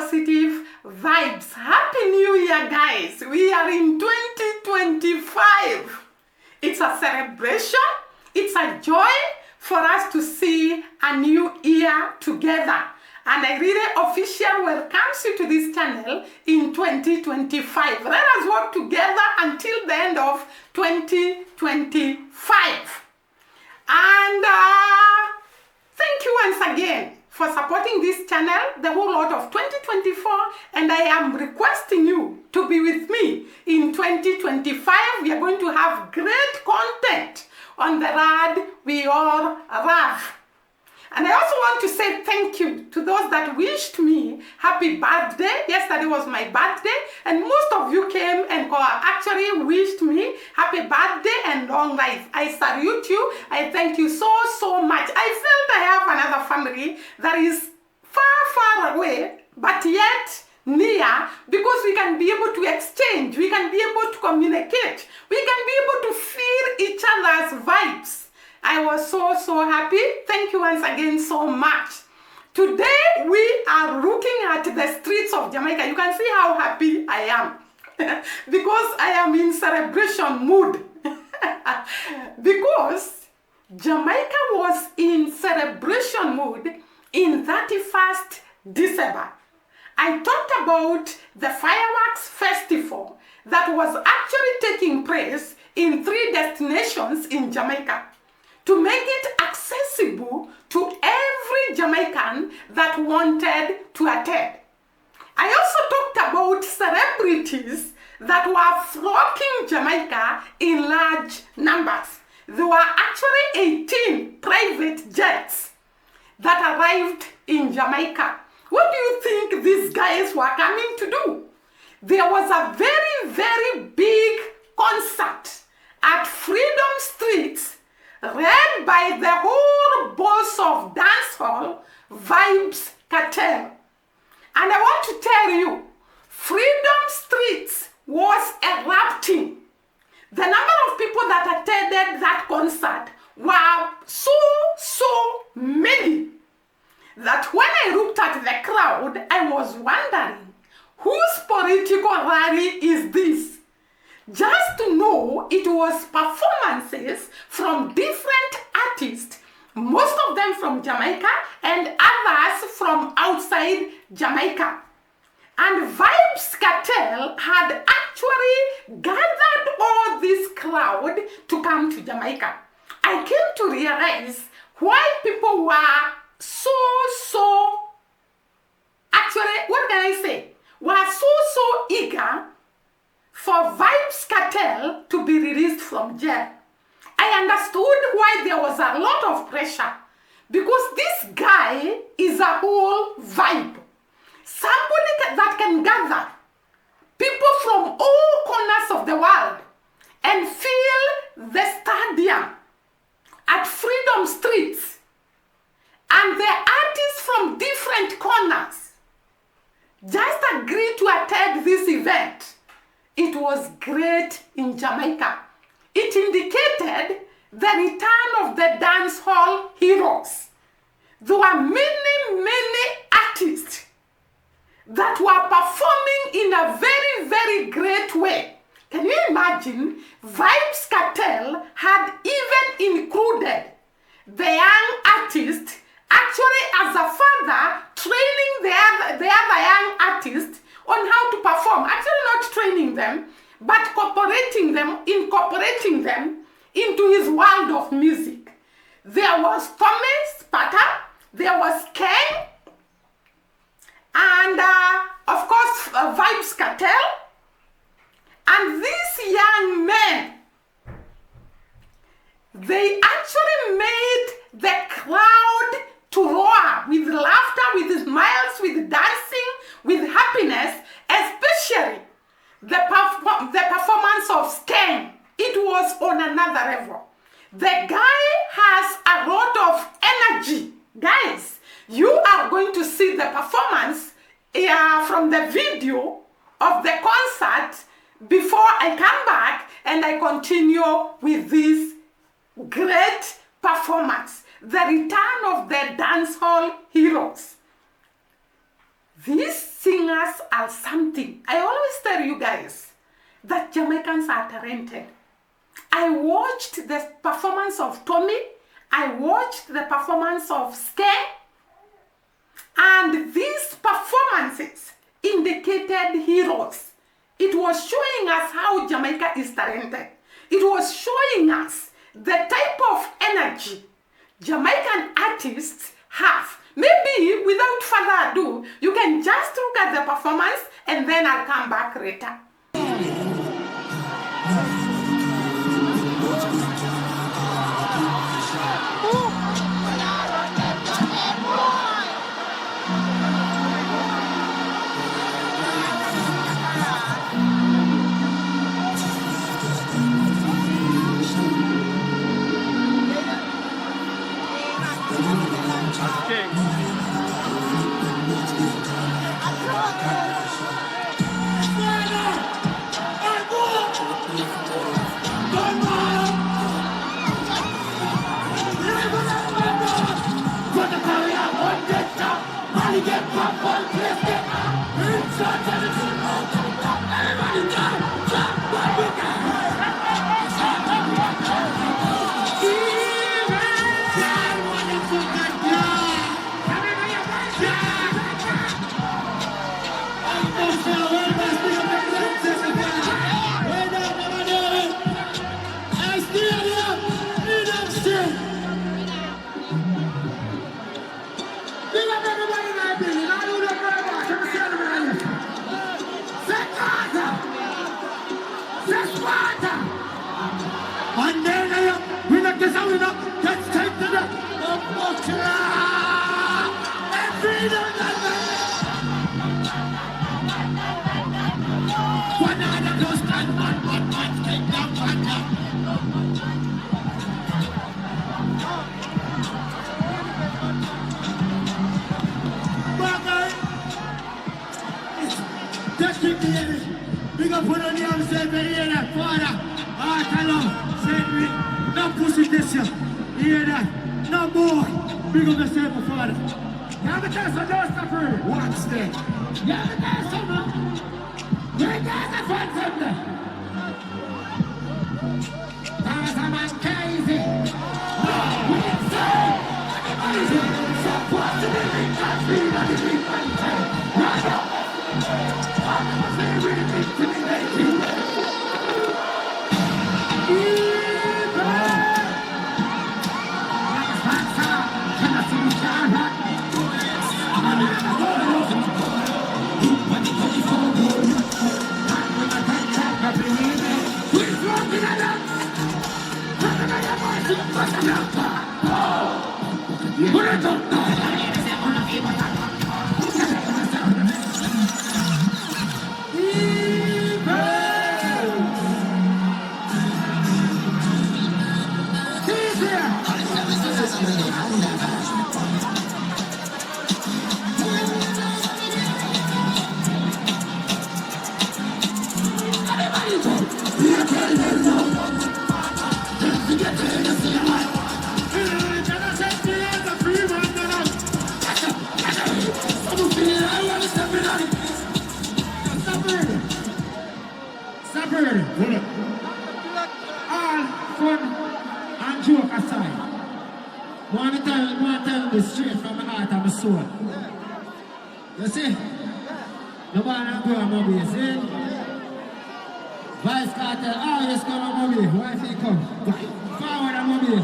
positive vibes. Happy New Year, guys. We are in 2025. It's a celebration. It's a joy for us to see a new year together. And I really officially welcome you to this channel in 2025. Let us work together until the end of 2025. And thank you once again for supporting this channel the whole lot of 2024, and I am requesting you to be with me in 2025. We are going to have great content on the rad we all love. And I also want to say thank you to those that wished me happy birthday. Yesterday was my birthday, and most of you came and actually wished me happy birthday and long life. I salute you. I thank you so much. I felt I have another family that is far away, but yet near, because we can be able to exchange, we can be able to communicate, we can be able to feel each other's vibes. I was so happy. Thank you once again so much. Today we are looking at the streets of Jamaica. You can see how happy I am because I am in celebration mood because Jamaica was in celebration mood in 31st December. I talked about the fireworks festival that was actually taking place in 3 destinations in Jamaica, to make it accessible to every Jamaican that wanted to attend. I also talked about celebrities that were flocking Jamaica in large numbers. There were actually 18 private jets that arrived in Jamaica. What do you think these guys were coming to do? There was a very big concert at Freedom Street, led by the whole boss of dancehall, Vibes Cartel. And I want to tell you, Freedom Street was erupting. The number of people that attended that concert were so many that when I looked at the crowd, I was wondering, whose political rally is this? Just to know it was performances from different artists, most of them from Jamaica and others from outside Jamaica. And Vibes Cartel had actually gathered all this crowd to come to Jamaica. I came to realize why people were actually, what can I say? Were so eager for Vibes Cartel to be released from jail. I understood why there was a lot of pressure, because this guy is a whole vibe. Somebody that can gather people from all corners of the world and fill the stadium at Freedom Street, and the artists from different corners just agreed to attend this event. It was great in Jamaica. It indicated the return of the dancehall heroes. There were many artists that were performing in a very great way. Can you imagine? Vibes Cartel had even included the young artist, actually as a father, training the other young artists on how to perform. Actually not training them, but incorporating them into his world of music. There was Thomas Pata, there was Ken, and of course Vibes Cartel. And these young men, they actually made the crowd to roar with laughter, with smiles, with dancing, with happiness, especially the performance of Sting. It was on another level. The guy has a lot of energy. Guys, you are going to see the performance from the video of the concert before I come back and I continue with this great performance. The return of the dancehall heroes. These singers showing us as something. I always tell you guys that Jamaicans are talented. I watched the performance of Tommy. I watched the performance of Skeng. And these performances indicated heroes. It was showing us how Jamaica is talented. It was showing us the type of energy Jamaican artists have. Maybe without further ado, you can just look at the performance and then I'll come back later. And then we like this out enough. Let's take to the just keep the energy. Big up on the name, say me hear that, Father. Heart alone, say me. No pussy this year. Hear that? No boy. Big up yourself, Father. You have a chance to know stuff for you. Watch that. You have a chance to know. You guys are fun from there. That's a man crazy. No, we can say. Amazing. So what's the living? That's me, that's me, that's me. Right up. All fun and joke aside, want to tell this straight from my heart and my soul. You see, the man and girl movie, see? Vice cartel, always come on movie, why if he come? Forward a movie.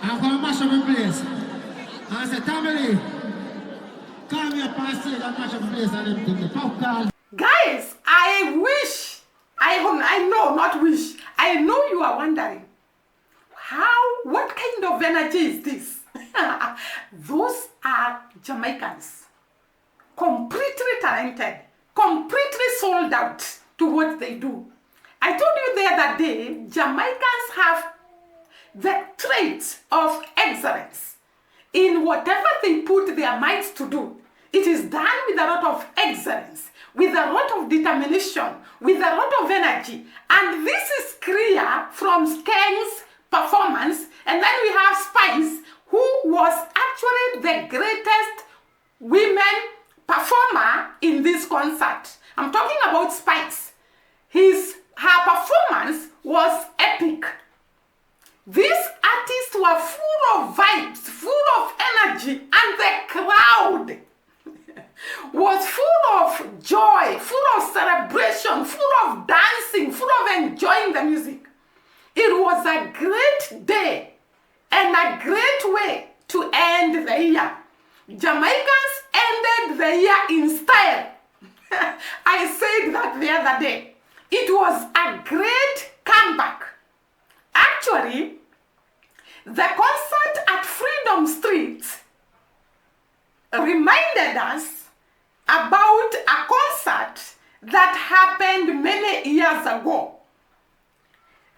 I'm going to mash up the place. And I say, Tamale, come here past stage and mash up the place and everything. The popcorn. Guys, I know you are wondering, what kind of energy is this? Those are Jamaicans, completely talented, completely sold out to what they do. I told you the other day, Jamaicans have the traits of excellence. In whatever they put their minds to do, it is done with a lot of excellence, with a lot of determination, with a lot of energy. And this is clear from Skeng's performance. And then we have Spice, who was actually the greatest women performer in concert. I'm talking about Spice. Her performance was epic. These artists were full of vibes, full of energy, and the crowd was full of joy, full of celebration, full of dancing, full of enjoying the music. It was a great day and a great way to end the year. Jamaicans ended the year in style. I said that the other day. It was a great comeback. Actually, the concert at Freedom Street reminded us about a concert that happened many years ago.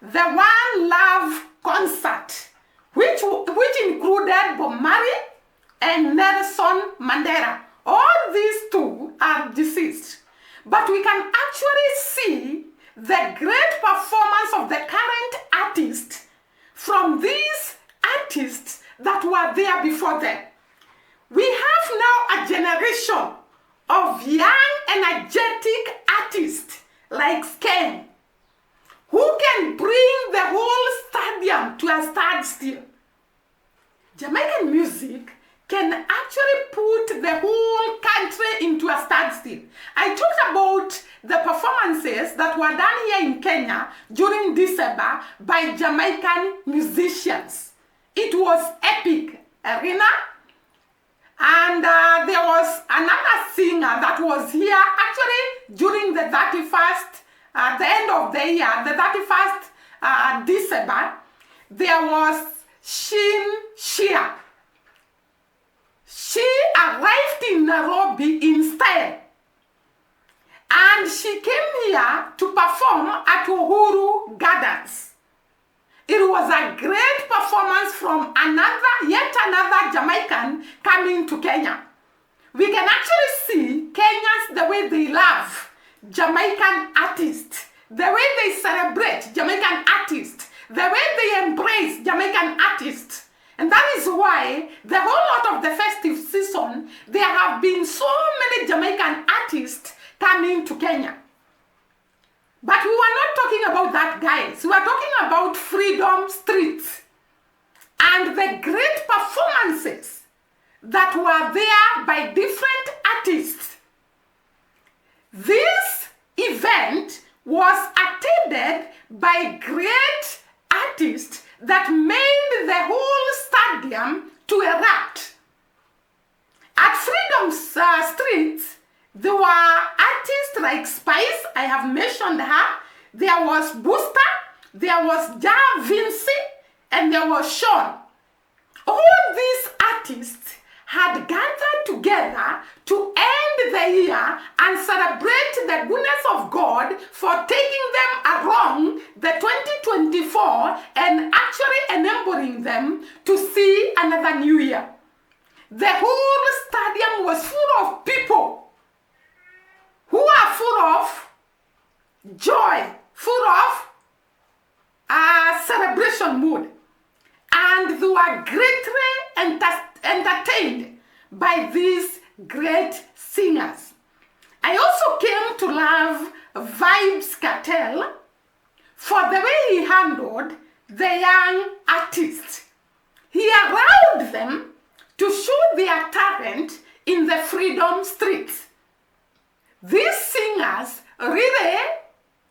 The One Love concert, which included Bob Marley and Nelson Mandela. All these two are deceased. But we can actually see the great performance of the current artists from these artists that were there before them. We have now a generation of young, energetic artists like Sken, who can bring the whole stadium to a standstill. Jamaican music can actually put the whole country into a standstill. I talked about the performances that were done here in Kenya during December by Jamaican musicians. It was epic. Arena. And there was another singer that was here actually during the 31st, the end of the year, the 31st December. There was Shin Shia. She arrived in Nairobi in style. And she came here to perform at Uhuru Gardens. It was a great performance from yet another Jamaican coming to Kenya. We can actually see Kenyans the way they love Jamaican artists, the way they celebrate Jamaican artists, the way they embrace Jamaican artists. And that is why the whole lot of the festive season, there have been so many Jamaican artists coming to Kenya. But we were not talking about that, guys. We were talking about Freedom Street and the great performances that were there by different artists. This event was attended by great artists that made the whole stadium to erupt. At Freedom Street, there were artists like Spice, I have mentioned her. There was Booster, there was Ja Vinci, and there was Sean. All these artists had gathered together to end the year and celebrate the goodness of God for taking them along the 2024 and actually enabling them to see another new year. The whole stadium was full of people who are full of joy, full of celebration mood. And they were greatly entertained by these great singers. I also came to love Vibes Cartel for the way he handled the young artists. He allowed them to show their talent in the Freedom Streets. These singers really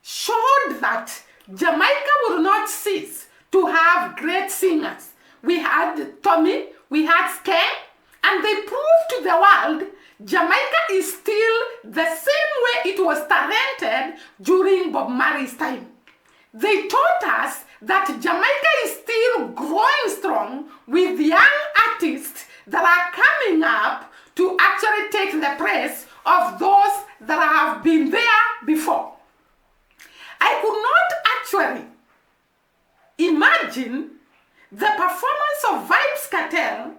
showed that Jamaica will not cease to have great singers. We had Tommy, we had Sken, and they proved to the world Jamaica is still the same way it was talented during Bob Marley's time. They taught us that Jamaica is still growing strong with young artists that are coming up to actually take the place of those that have been there before. I could not actually imagine the performance of Vibes Cartel,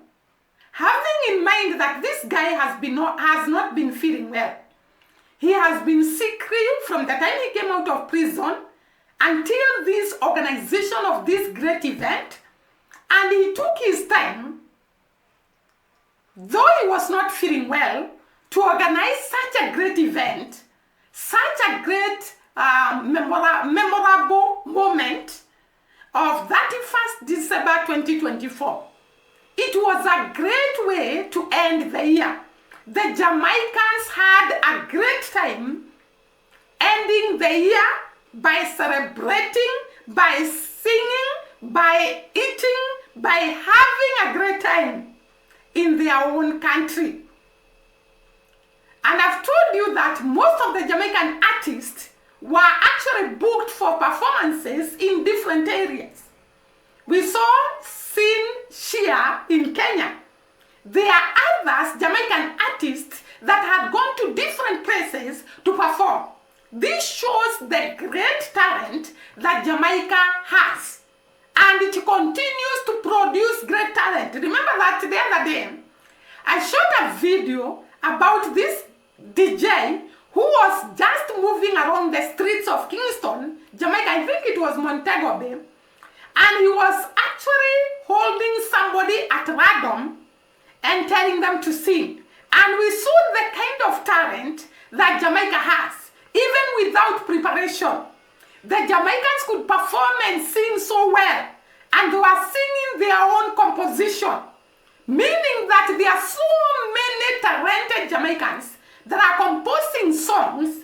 having in mind that this guy has not been feeling well. He has been sickly from the time he came out of prison until this organization of this great event, and he took his time, though he was not feeling well, to organize such a great event, such a great memorable moment of 31st December 2024. It was a great way to end the year. The Jamaicans had a great time ending the year by celebrating, by singing, by eating, by having a great time in their own country. And I've told you that most of the Jamaican artists were actually booked for performances in different areas. We saw Sin Shia in Kenya. There are others, Jamaican artists, that had gone to different places to perform. This shows the great talent that Jamaica has. And it continues to produce great talent. Remember that the other day, I shot a video about this DJ who was just moving around the streets of Kingston, Jamaica. I think it was Montego Bay. And he was actually holding somebody at random and telling them to sing. And we saw the kind of talent that Jamaica has, even without preparation. The Jamaicans could perform and sing so well, and they were singing their own composition, meaning that there are so many talented Jamaicans that are composing songs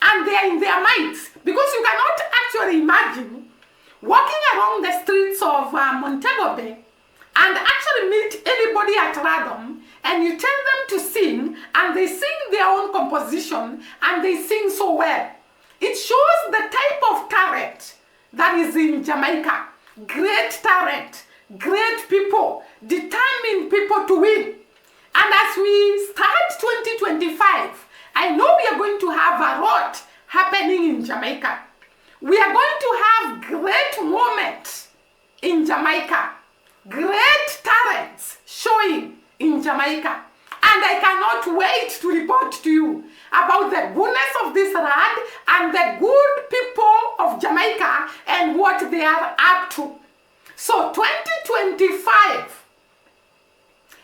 and they are in their minds, because you cannot actually imagine walking around the streets of Montego Bay and actually meet anybody at random and you tell them to sing and they sing their own composition and they sing so well. It shows the type of talent that is in Jamaica. Great talent, great people, determined people to win. And as we start 2025, I know we are going to have a lot happening in Jamaica. We are going to have great moments in Jamaica, great talents showing in Jamaica. And I cannot wait to report to you about the goodness of this land and the good people of Jamaica and what they are up to. So 2025,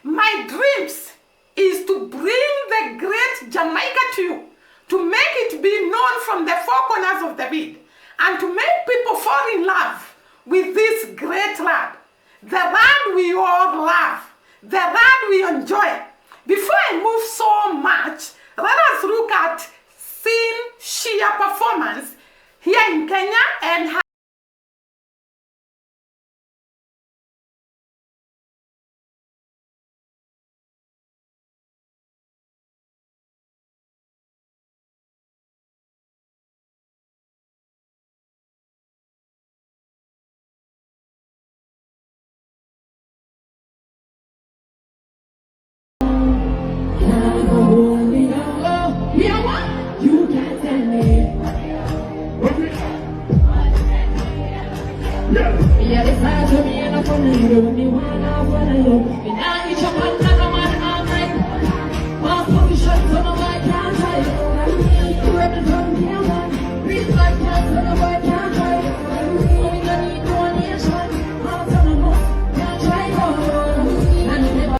my dreams is to bring the great Jamaica to you, to make it be known from the four corners of the world, and to make people fall in love with this great land, the land we all love, the land we enjoy. Before I move so much, let us look at Sin Shia performance here in Kenya and how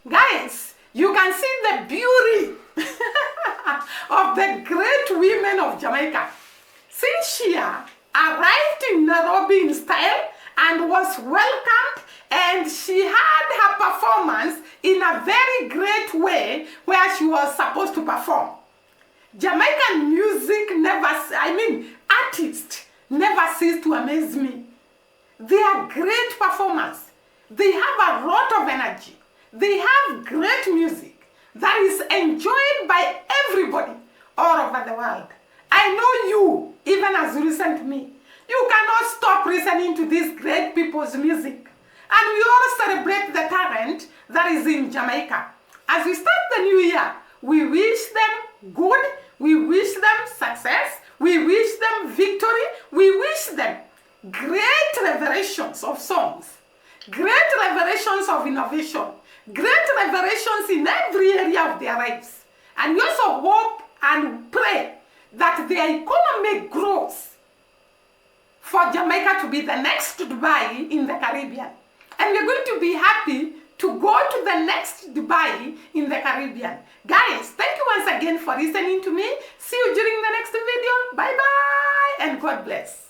guys, you can see the beauty of the great women of Jamaica. Sin Shia arrived in Nairobi in style and was welcomed, and she had her performance in a very great way where she was supposed to perform. Jamaican music artists never cease to amaze me. They are great performers. They have a lot of energy. They have great music that is enjoyed by everybody all over the world. I know you, even as you listen to me, you cannot stop listening to these great people's music. And we all celebrate the talent that is in Jamaica. As we start the new year, we wish them good, we wish them success, we wish them victory, we wish them great revelations of songs, great revelations of innovation, great revelations in every area of their lives. And we also hope and pray that their economy grows for Jamaica to be the next Dubai in the Caribbean. And we're going to be happy to go to the next Dubai in the Caribbean. Guys, thank you once again for listening to me. See you during the next video. Bye bye and God bless.